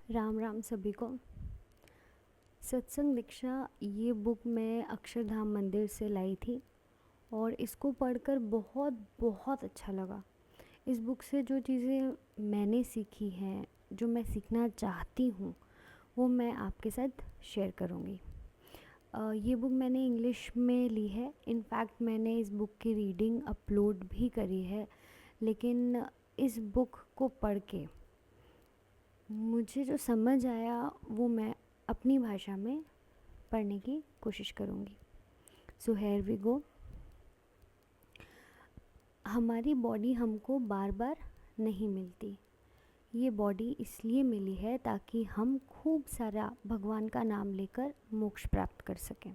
राम राम सभी को। सत्संग दीक्षा ये बुक मैं अक्षरधाम मंदिर से लाई थी और इसको पढ़कर बहुत बहुत अच्छा लगा। इस बुक से जो चीज़ें मैंने सीखी हैं, जो मैं सीखना चाहती हूँ, वो मैं आपके साथ शेयर करूँगी। ये बुक मैंने इंग्लिश में ली है। इनफैक्ट मैंने इस बुक की रीडिंग अपलोड भी करी है, लेकिन इस बुक को पढ़ के मुझे जो समझ आया वो मैं अपनी भाषा में पढ़ने की कोशिश करूँगी। So here we go. हमारी बॉडी हमको बार बार नहीं मिलती। ये बॉडी इसलिए मिली है ताकि हम खूब सारा भगवान का नाम लेकर मोक्ष प्राप्त कर सकें।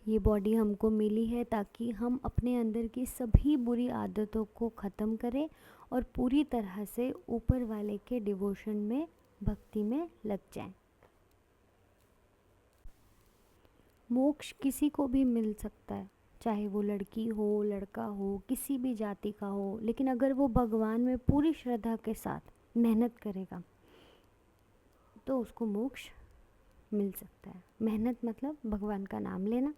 ये बॉडी हमको मिली है ताकि हम अपने अंदर की सभी बुरी आदतों को ख़त्म करें और पूरी तरह से ऊपर वाले के डिवोशन में, भक्ति में लग जाएं। मोक्ष किसी को भी मिल सकता है, चाहे वो लड़की हो, लड़का हो, किसी भी जाति का हो, लेकिन अगर वो भगवान में पूरी श्रद्धा के साथ मेहनत करेगा तो उसको मोक्ष मिल सकता है। मेहनत मतलब भगवान का नाम लेना,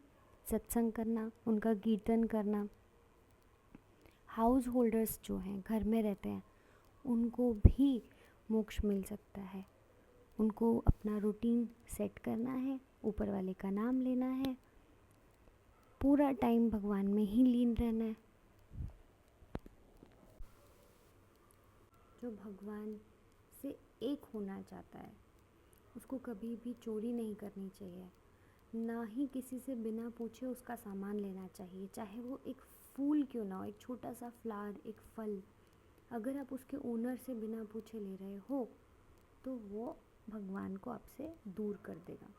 सत्संग करना, उनका कीर्तन करना। हाउस होल्डर्स जो हैं, घर में रहते हैं, उनको भी मोक्ष मिल सकता है। उनको अपना रूटीन सेट करना है, ऊपर वाले का नाम लेना है, पूरा टाइम भगवान में ही लीन रहना है। जो भगवान से एक होना चाहता है उसको कभी भी चोरी नहीं करनी चाहिए, ना ही किसी से बिना पूछे उसका सामान लेना चाहिए, चाहे वो एक फूल क्यों ना हो, एक छोटा सा फ्लावर, एक फल। अगर आप उसके ओनर से बिना पूछे ले रहे हो तो वो भगवान को आपसे दूर कर देगा।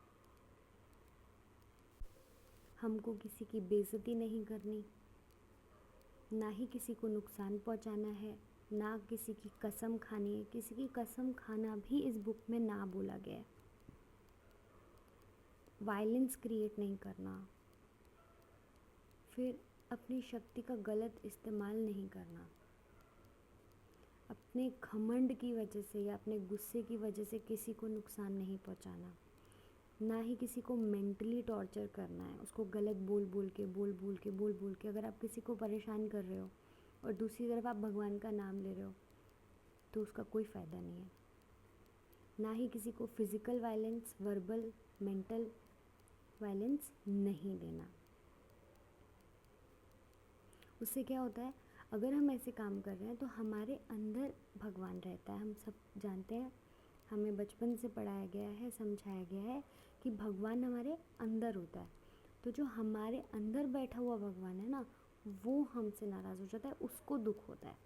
हमको किसी की बेइज्जती नहीं करनी, ना ही किसी को नुकसान पहुंचाना है, ना किसी की कसम खानी है। किसी की कसम खाना भी इस बुक में ना बोला गया है। वायलेंस क्रिएट नहीं करना, फिर अपनी शक्ति का गलत इस्तेमाल नहीं करना, अपने घमंड की वजह से या अपने गुस्से की वजह से किसी को नुकसान नहीं पहुंचाना, ना ही किसी को मेंटली टॉर्चर करना है, उसको गलत बोल बोल के अगर आप किसी को परेशान कर रहे हो और दूसरी तरफ आप भगवान का नाम ले रहे हो तो उसका कोई फ़ायदा नहीं है। ना ही किसी को physical violence, verbal, mental violence नहीं देना। उससे क्या होता है, अगर हम ऐसे काम कर रहे हैं तो हमारे अंदर भगवान रहता है। हम सब जानते हैं, हमें बचपन से पढ़ाया गया है, समझाया गया है कि भगवान हमारे अंदर होता है। तो जो हमारे अंदर बैठा हुआ भगवान है ना, वो हमसे नाराज़ हो जाता है, उसको दुख होता है।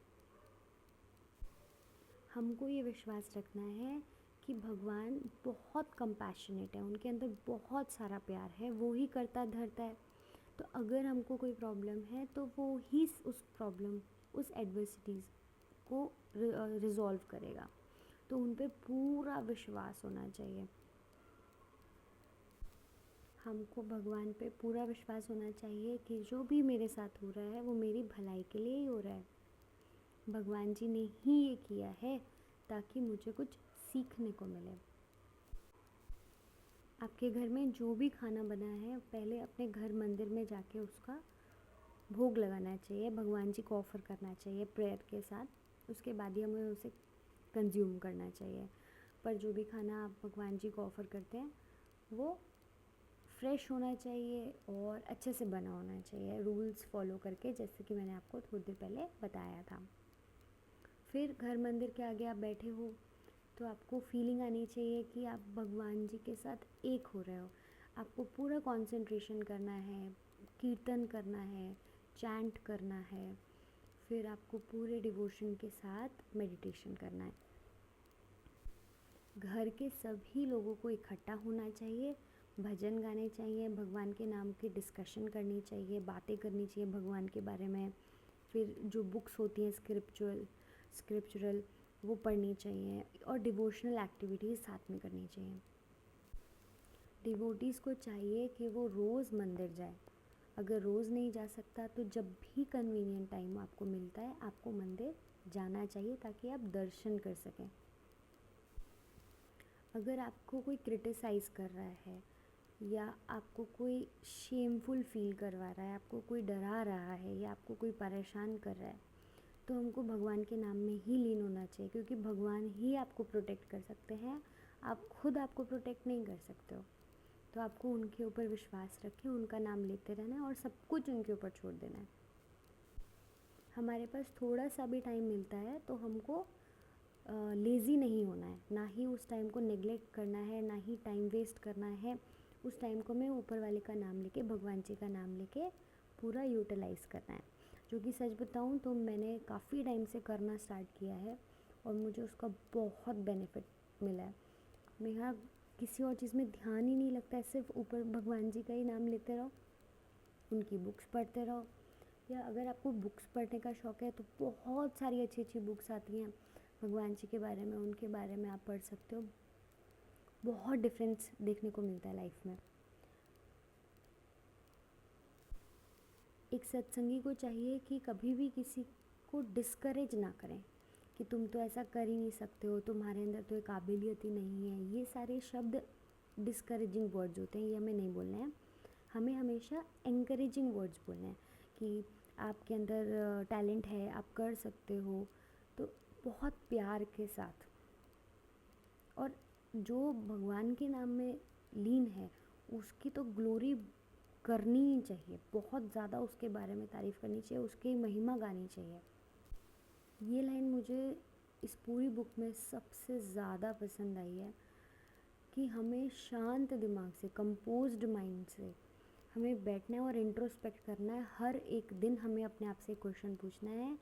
हमको ये विश्वास रखना है कि भगवान बहुत कंपैशनेट है, उनके अंदर बहुत सारा प्यार है, वो ही करता धरता है। तो अगर हमको कोई प्रॉब्लम है तो वो ही उस प्रॉब्लम, उस एडवर्सिटीज़ को रिज़ॉल्व करेगा। तो उन पे पूरा विश्वास होना चाहिए। हमको भगवान पे पूरा विश्वास होना चाहिए कि जो भी मेरे साथ हो रहा है वो मेरी भलाई के लिए ही हो रहा है। भगवान जी ने ही ये किया है ताकि मुझे कुछ सीखने को मिले। आपके घर में जो भी खाना बना है, पहले अपने घर मंदिर में जाके उसका भोग लगाना चाहिए, भगवान जी को ऑफ़र करना चाहिए प्रेयर के साथ। उसके बाद ही हमें उसे कंज्यूम करना चाहिए। पर जो भी खाना आप भगवान जी को ऑफ़र करते हैं वो फ्रेश होना चाहिए और अच्छे से बना होना चाहिए, रूल्स फॉलो करके, जैसे कि मैंने आपको थोड़ी देर पहले बताया था। फिर घर मंदिर के आगे आप बैठे हो तो आपको फीलिंग आनी चाहिए कि आप भगवान जी के साथ एक हो रहे हो। आपको पूरा कंसंट्रेशन करना है, कीर्तन करना है, चैंट करना है, फिर आपको पूरे डिवोशन के साथ मेडिटेशन करना है। घर के सभी लोगों को इकट्ठा होना चाहिए, भजन गाने चाहिए, भगवान के नाम की डिस्कशन करनी चाहिए, बातें करनी चाहिए भगवान के बारे में। फिर जो बुक्स होती हैं स्क्रिप्चुरल वो पढ़नी चाहिए और डिवोशनल एक्टिविटीज़ साथ में करनी चाहिए। डिवोटीज़ को चाहिए कि वो रोज़ मंदिर जाए। अगर रोज़ नहीं जा सकता तो जब भी कन्वीनियंट टाइम आपको मिलता है आपको मंदिर जाना चाहिए ताकि आप दर्शन कर सकें। अगर आपको कोई क्रिटिसाइज़ कर रहा है या आपको कोई शेमफुल फील करवा रहा है, आपको कोई डरा रहा है या आपको कोई परेशान कर रहा है, तो हमको भगवान के नाम में ही लीन होना चाहिए, क्योंकि भगवान ही आपको प्रोटेक्ट कर सकते हैं। आप खुद आपको प्रोटेक्ट नहीं कर सकते हो। तो आपको उनके ऊपर विश्वास रखें, उनका नाम लेते रहना है और सब कुछ उनके ऊपर छोड़ देना है। हमारे पास थोड़ा सा भी टाइम मिलता है तो हमको लेज़ी नहीं होना है, ना ही उस टाइम को नेग्लेक्ट करना है, ना ही टाइम वेस्ट करना है। उस टाइम को मैं ऊपर वाले का नाम लेके, भगवान जी का नाम लेके पूरा यूटिलाइज़ करना है। जो कि सच बताऊँ तो मैंने काफ़ी टाइम से करना स्टार्ट किया है और मुझे उसका बहुत बेनिफिट मिला है। मेरा किसी और चीज़ में ध्यान ही नहीं लगता है, सिर्फ ऊपर भगवान जी का ही नाम लेते रहो, उनकी बुक्स पढ़ते रहो। या अगर आपको बुक्स पढ़ने का शौक़ है तो बहुत सारी अच्छी अच्छी बुक्स आती हैं भगवान जी के बारे में, उनके बारे में आप पढ़ सकते हो। बहुत डिफरेंस देखने को मिलता है लाइफ में। एक सत्संगी को चाहिए कि कभी भी किसी को डिस्करेज ना करें कि तुम तो ऐसा कर ही नहीं सकते हो, तुम्हारे अंदर तो एक काबिलियत ही नहीं है। ये सारे शब्द डिस्करेजिंग वर्ड्स होते हैं, ये हमें नहीं बोलने हैं। हमें हमेशा एनकरेजिंग वर्ड्स बोलने हैं कि आपके अंदर टैलेंट है, आप कर सकते हो। तो बहुत प्यार के साथ। और जो भगवान के नाम में लीन है उसकी तो ग्लोरी करनी ही चाहिए, बहुत ज़्यादा उसके बारे में तारीफ़ करनी चाहिए, उसकी महिमा गानी चाहिए। ये लाइन मुझे इस पूरी बुक में सबसे ज़्यादा पसंद आई है कि हमें शांत दिमाग से, कंपोज्ड माइंड से हमें बैठना है और इंट्रोस्पेक्ट करना है। हर एक दिन हमें अपने आप से क्वेश्चन पूछना है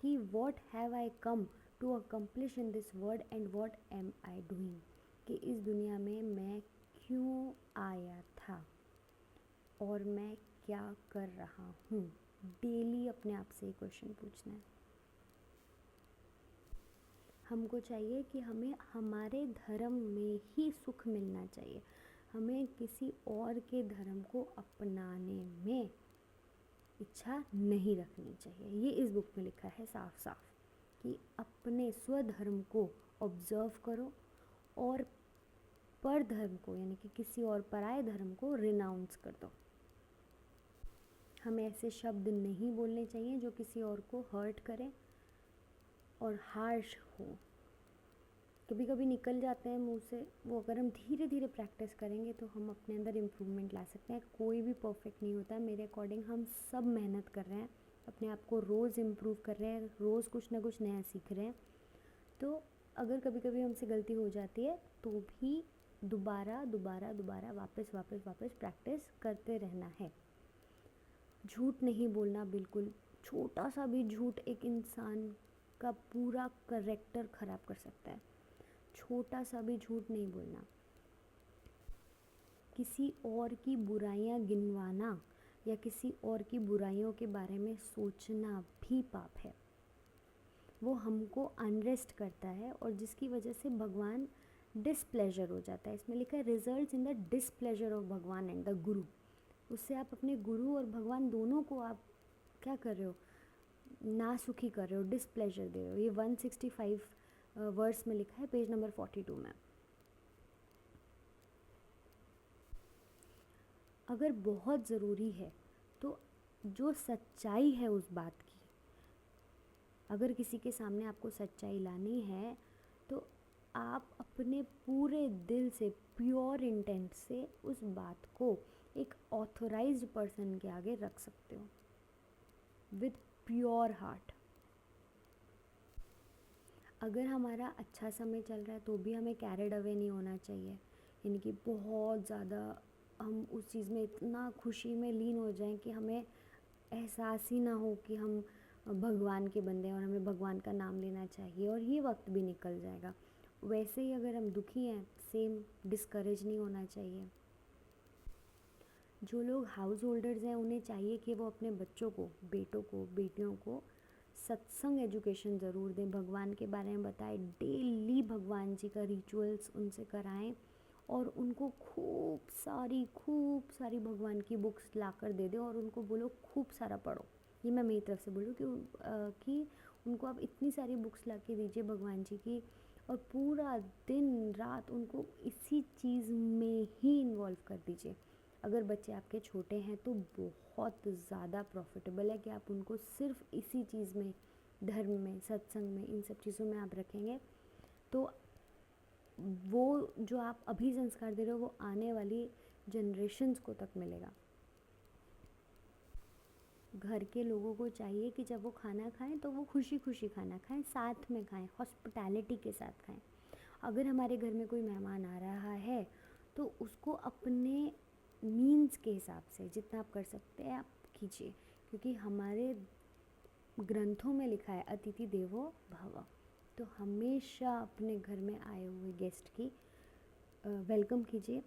कि what have I come to accomplish in this world and what am I doing, कि इस दुनिया में मैं क्यों आया था और मैं क्या कर रहा हूँ। डेली अपने आप से क्वेश्चन पूछना है। हमको चाहिए कि हमें हमारे धर्म में ही सुख मिलना चाहिए, हमें किसी और के धर्म को अपनाने में इच्छा नहीं रखनी चाहिए। ये इस बुक में लिखा है साफ साफ कि अपने स्वधर्म को ऑब्ज़र्व करो और पर धर्म को, यानी कि किसी और पराये धर्म को रिनाउंस कर दो। हमें ऐसे शब्द नहीं बोलने चाहिए जो किसी और को हर्ट करें और हार्श हो। कभी कभी निकल जाते हैं मुंह से, वो अगर हम धीरे धीरे प्रैक्टिस करेंगे तो हम अपने अंदर इम्प्रूवमेंट ला सकते हैं। कोई भी परफेक्ट नहीं होता है। मेरे अकॉर्डिंग हम सब मेहनत कर रहे हैं, अपने आप को रोज़ इम्प्रूव कर रहे हैं, रोज़ कुछ ना कुछ नया सीख रहे हैं। तो अगर कभी कभी हमसे गलती हो जाती है तो भी दोबारा दोबारा दोबारा वापस वापस वापस प्रैक्टिस करते रहना है। झूठ नहीं बोलना बिल्कुल। छोटा सा भी झूठ एक इंसान का पूरा करेक्टर ख़राब कर सकता है। छोटा सा भी झूठ नहीं बोलना। किसी और की बुराइयां गिनवाना या किसी और की बुराइयों के बारे में सोचना भी पाप है। वो हमको अनरेस्ट करता है और जिसकी वजह से भगवान डिसप्लेजर हो जाता है। इसमें लिखा है results in the displeasure of भगवान एंड द गुरु। उससे आप अपने गुरु और भगवान दोनों को आप क्या कर रहे हो, नासुखी कर रहे हो, डिसप्लेजर दे रहे हो। ये 165 वर्स में लिखा है, पेज नंबर 42 में। अगर बहुत ज़रूरी है तो जो सच्चाई है उस बात की, अगर किसी के सामने आपको सच्चाई लानी है तो आप अपने पूरे दिल से, प्योर इंटेंट से उस बात को एक ऑथराइज्ड पर्सन के आगे रख सकते हो विद प्योर हार्ट। अगर हमारा अच्छा समय चल रहा है तो भी हमें कैरिड अवे नहीं होना चाहिए, यानी कि बहुत ज़्यादा हम उस चीज़ में इतना खुशी में लीन हो जाएं कि हमें एहसास ही ना हो कि हम भगवान के बंदे हैं और हमें भगवान का नाम लेना चाहिए और ये वक्त भी निकल जाएगा। वैसे ही अगर हम दुखी हैं, सेम डिस्करेज नहीं होना चाहिए। जो लोग हाउस होल्डर्स हैं उन्हें चाहिए कि वो अपने बच्चों को, बेटों को, बेटियों को सत्संग एजुकेशन ज़रूर दें, भगवान के बारे में बताएं, डेली भगवान जी का रिचुअल्स उनसे कराएं और उनको खूब सारी भगवान की बुक्स ला कर दे दें और उनको बोलो खूब सारा पढ़ो। ये मैं मेरी तरफ से बोलूँ कि उनको आप इतनी सारी बुक्स ला के दीजिए भगवान जी की, और पूरा दिन रात उनको इसी चीज़ में ही इन्वॉल्व कर दीजिए। अगर बच्चे आपके छोटे हैं तो बहुत ज़्यादा प्रॉफिटेबल है कि आप उनको सिर्फ इसी चीज़ में, धर्म में, सत्संग में, इन सब चीज़ों में आप रखेंगे तो वो जो आप अभी संस्कार दे रहे हो वो आने वाली जनरेशन्स को तक मिलेगा। घर के लोगों को चाहिए कि जब वो खाना खाएं तो वो खुशी खुशी खाना खाएं, साथ में खाएं, हॉस्पिटैलिटी के साथ खाएं। अगर हमारे घर में कोई मेहमान आ रहा है तो उसको अपने मीन्स के हिसाब से जितना आप कर सकते हैं आप कीजिए, क्योंकि हमारे ग्रंथों में लिखा है अतिथि देवो भव। तो हमेशा अपने घर में आए हुए गेस्ट की वेलकम कीजिए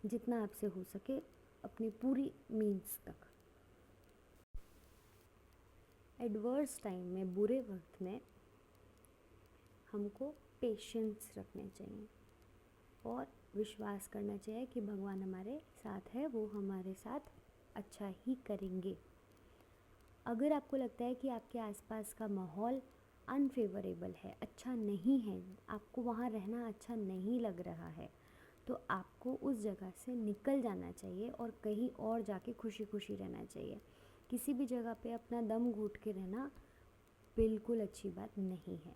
जितना आपसे हो सके, अपनी पूरी मीन्स तक। एडवर्स टाइम में, बुरे वक्त में हमको पेशेंस रखने चाहिए और विश्वास करना चाहिए कि भगवान हमारे साथ है, वो हमारे साथ अच्छा ही करेंगे। अगर आपको लगता है कि आपके आसपास का माहौल अनफेवरेबल है, अच्छा नहीं है, आपको वहाँ रहना अच्छा नहीं लग रहा है, तो आपको उस जगह से निकल जाना चाहिए और कहीं और जाके खुशी खुशी रहना चाहिए। किसी भी जगह पे अपना दम घुट के रहना बिल्कुल अच्छी बात नहीं है।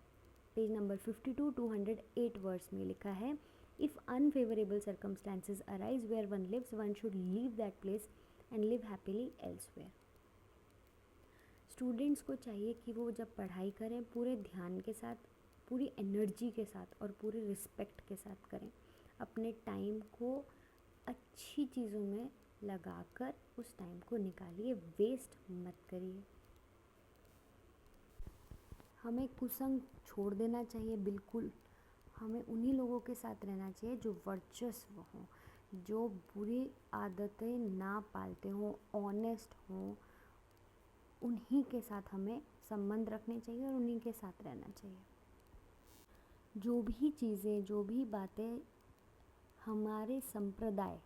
पेज नंबर 52 208 वर्ड्स में लिखा है, if unfavourable circumstances arise where one lives, one should leave that place and live happily elsewhere. Students को चाहिए कि वो जब पढ़ाई करें पूरे ध्यान के साथ, पूरी एनर्जी के साथ और पूरे रिस्पेक्ट के साथ करें। अपने टाइम को अच्छी चीज़ों में लगाकर उस टाइम को निकालिए, वेस्ट मत करिए। हमें कुसंग छोड़ देना चाहिए बिल्कुल। हमें उन्हीं लोगों के साथ रहना चाहिए जो वर्चस्व हों, जो बुरी आदतें ना पालते हों, ऑनेस्ट हों। उन्हीं के साथ हमें संबंध रखने चाहिए और उन्हीं के साथ रहना चाहिए। जो भी चीज़ें, जो भी बातें हमारे संप्रदाय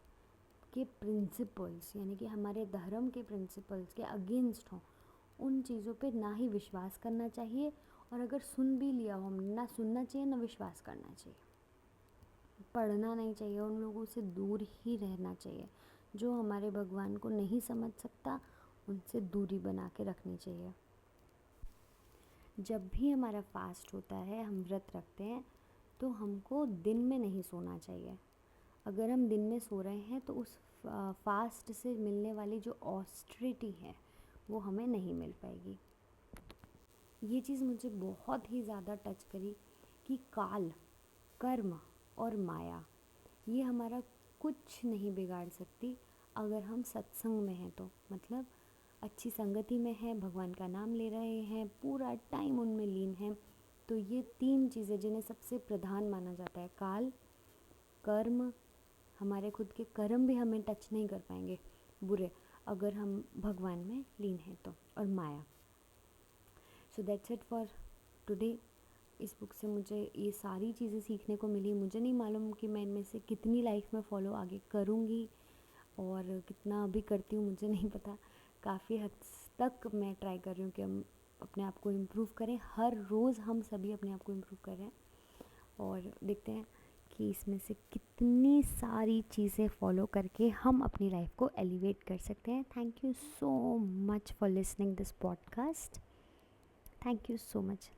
के प्रिंसिपल्स यानी कि हमारे धर्म के प्रिंसिपल्स के अगेंस्ट हों, उन चीज़ों पे ना ही विश्वास करना चाहिए, और अगर सुन भी लिया हो ना सुनना चाहिए ना विश्वास करना चाहिए। पढ़ना नहीं चाहिए, उन लोगों से दूर ही रहना चाहिए। जो हमारे भगवान को नहीं समझ सकता उनसे दूरी बना के रखनी चाहिए। जब भी हमारा फास्ट होता है, हम व्रत रखते हैं, तो हमको दिन में नहीं सोना चाहिए। अगर हम दिन में सो रहे हैं तो उस फास्ट से मिलने वाली जो ऑस्ट्रिटी है वो हमें नहीं मिल पाएगी। ये चीज़ मुझे बहुत ही ज़्यादा टच करी कि काल, कर्म और माया ये हमारा कुछ नहीं बिगाड़ सकती अगर हम सत्संग में हैं तो। मतलब अच्छी संगति में हैं, भगवान का नाम ले रहे हैं, पूरा टाइम उनमें लीन हैं, तो ये तीन चीज़ें जिन्हें सबसे प्रधान माना जाता है, काल, कर्म, हमारे खुद के कर्म भी हमें टच नहीं कर पाएंगे बुरे अगर हम भगवान में लीन हैं तो, और माया। So that's it for today. इस बुक से मुझे ये सारी चीज़ें सीखने को मिली। मुझे नहीं मालूम कि मैं इनमें से कितनी लाइफ में फ़ॉलो आगे करूँगी और कितना अभी करती हूँ मुझे नहीं पता। काफ़ी हद तक मैं ट्राई कर रही हूँ कि हम अपने आप को इम्प्रूव करें। हर रोज़ हम सभी अपने आप को इम्प्रूव कर रहे हैं और देखते हैं कि इसमें से कितनी सारी चीज़ें फॉलो करके हम अपनी लाइफ को एलिवेट कर सकते हैं। Thank you so much for listening this podcast. Thank you so much.